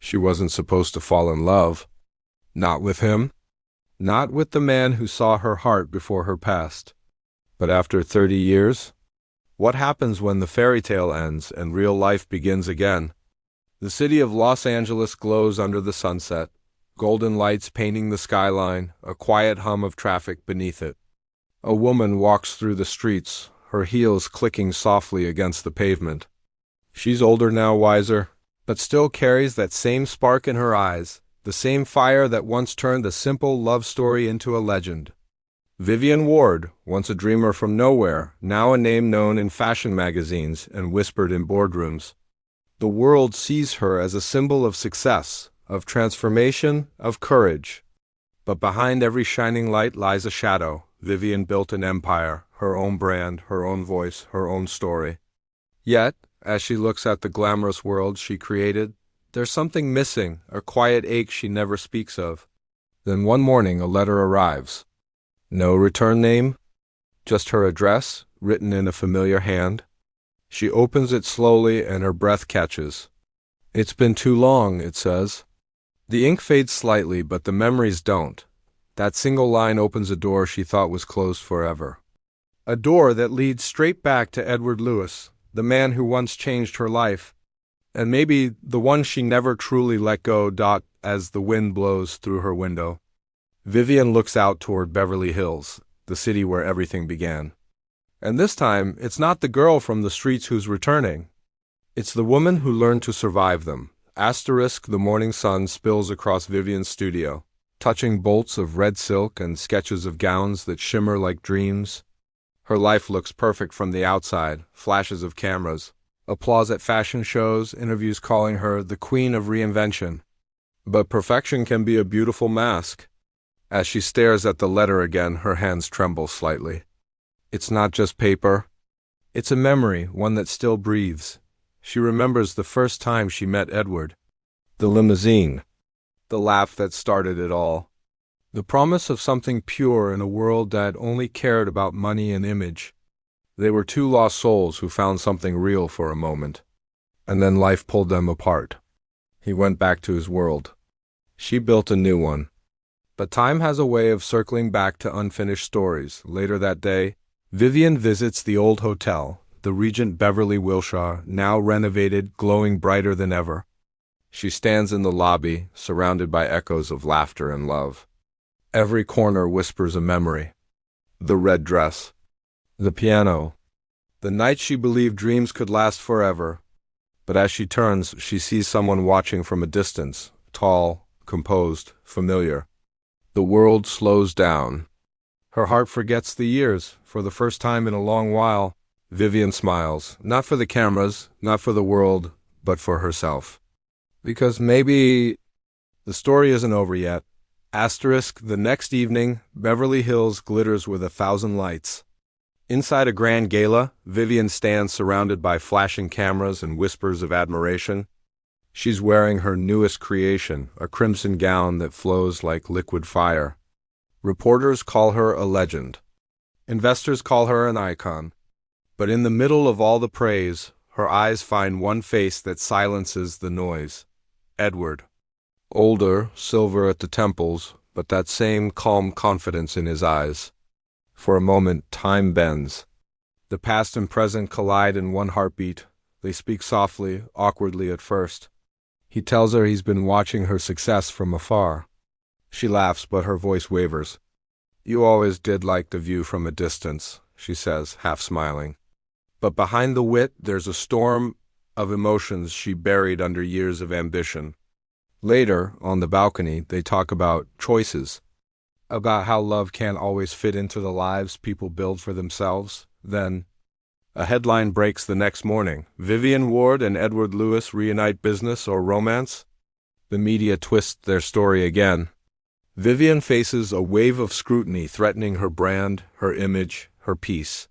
She wasn't supposed to fall in love. Not with him. Not with the man who saw her heart before her past. But after 30 years? What happens when the fairy tale ends and real life begins again? The city of Los Angeles glows under the sunset, golden lights painting the skyline, a quiet hum of traffic beneath it. A woman walks through the streets, her heels clicking softly against the pavement. She's older now, wiser, but still carries that same spark in her eyes, the same fire that once turned a simple love story into a legend. Vivian Ward, once a dreamer from nowhere, now a name known in fashion magazines and whispered in boardrooms. The world sees her as a symbol of success, of transformation, of courage. But behind every shining light lies a shadow. Vivian built an empire, her own brand, her own voice, her own story. Yet, as she looks at the glamorous world she created, there's something missing, a quiet ache she never speaks of. Then one morning a letter arrives. No return name, just her address, written in a familiar hand. She opens it slowly and her breath catches. It's been too long, it says. The ink fades slightly, but the memories don't. That single line opens a door she thought was closed forever. A door that leads straight back to Edward Lewis, the man who once changed her life, and maybe the one she never truly let go. As the wind blows through her window, Vivian looks out toward Beverly Hills, the city where everything began. And this time, it's not the girl from the streets who's returning. It's the woman who learned to survive them. The morning sun spills across Vivian's studio, touching bolts of red silk and sketches of gowns that shimmer like dreams. Her life looks perfect from the outside, flashes of cameras, applause at fashion shows, interviews calling her the queen of reinvention. But perfection can be a beautiful mask. As she stares at the letter again, her hands tremble slightly. It's not just paper. It's a memory, one that still breathes. She remembers the first time she met Edward. The limousine. The laugh that started it all. The promise of something pure in a world that only cared about money and image. They were two lost souls who found something real for a moment. And then life pulled them apart. He went back to his world. She built a new one. But time has a way of circling back to unfinished stories. Later that day, Vivian visits the old hotel, the Regent Beverly Wilshire, now renovated, glowing brighter than ever. She stands in the lobby, surrounded by echoes of laughter and love. Every corner whispers a memory. The red dress. The piano. The night she believed dreams could last forever. But as she turns, she sees someone watching from a distance, tall, composed, familiar. The world slows down. Her heart forgets the years. For the first time in a long while, Vivian smiles, not for the cameras, not for the world, but for herself. Because maybe the story isn't over yet. The next evening, Beverly Hills glitters with 1,000 lights. Inside a grand gala, Vivian stands surrounded by flashing cameras and whispers of admiration. She's wearing her newest creation, a crimson gown that flows like liquid fire. Reporters call her a legend. Investors call her an icon. But in the middle of all the praise, her eyes find one face that silences the noise. Edward. Older, silver at the temples, but that same calm confidence in his eyes. For a moment, time bends. The past and present collide in one heartbeat. They speak softly, awkwardly at first. He tells her he's been watching her success from afar. She laughs, but her voice wavers. You always did like the view from a distance, she says, half smiling. But behind the wit, there's a storm of emotions she buried under years of ambition. Later, on the balcony, they talk about choices, about how love can't always fit into the lives people build for themselves. Then, a headline breaks the next morning. Vivian Ward and Edward Lewis reunite, business or romance? The media twist their story again. Vivian faces a wave of scrutiny threatening her brand, her image, her peace.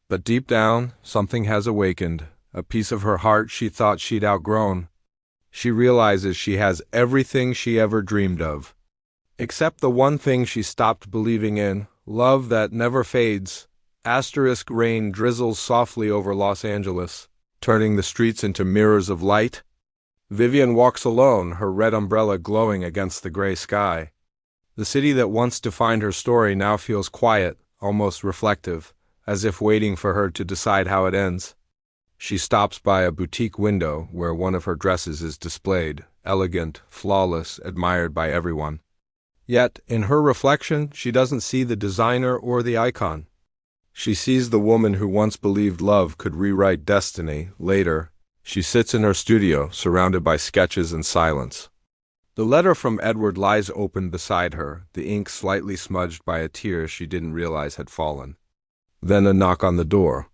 But deep down, something has awakened, a piece of her heart she thought she'd outgrown. She realizes she has everything she ever dreamed of. Except the one thing she stopped believing in, love that never fades. Rain drizzles softly over Los Angeles, turning the streets into mirrors of light. Vivian walks alone, her red umbrella glowing against the gray sky. The city that once defined her story now feels quiet, almost reflective, as if waiting for her to decide how it ends. She stops by a boutique window where one of her dresses is displayed, elegant, flawless, admired by everyone. Yet, in her reflection, she doesn't see the designer or the icon. She sees the woman who once believed love could rewrite destiny. Later, she sits in her studio, surrounded by sketches and silence. The letter from Edward lies open beside her, the ink slightly smudged by a tear she didn't realize had fallen. Then a knock on the door.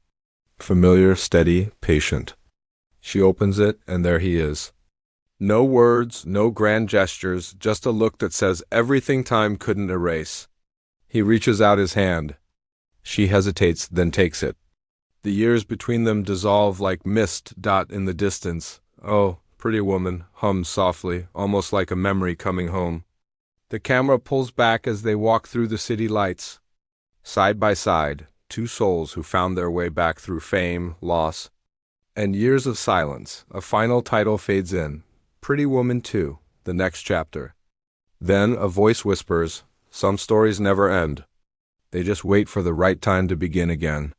Familiar, steady, patient. She opens it, and there he is. No words, no grand gestures, just a look that says everything time couldn't erase. He reaches out his hand. She hesitates, then takes it. The years between them dissolve like mist in the distance. "Oh, pretty woman," hums softly, almost like a memory coming home. The camera pulls back as they walk through the city lights. Side by side, two souls who found their way back through fame, loss, and years of silence. A final title fades in. Pretty Woman 2, the next chapter. Then a voice whispers, "Some stories never end. They just wait for the right time to begin again."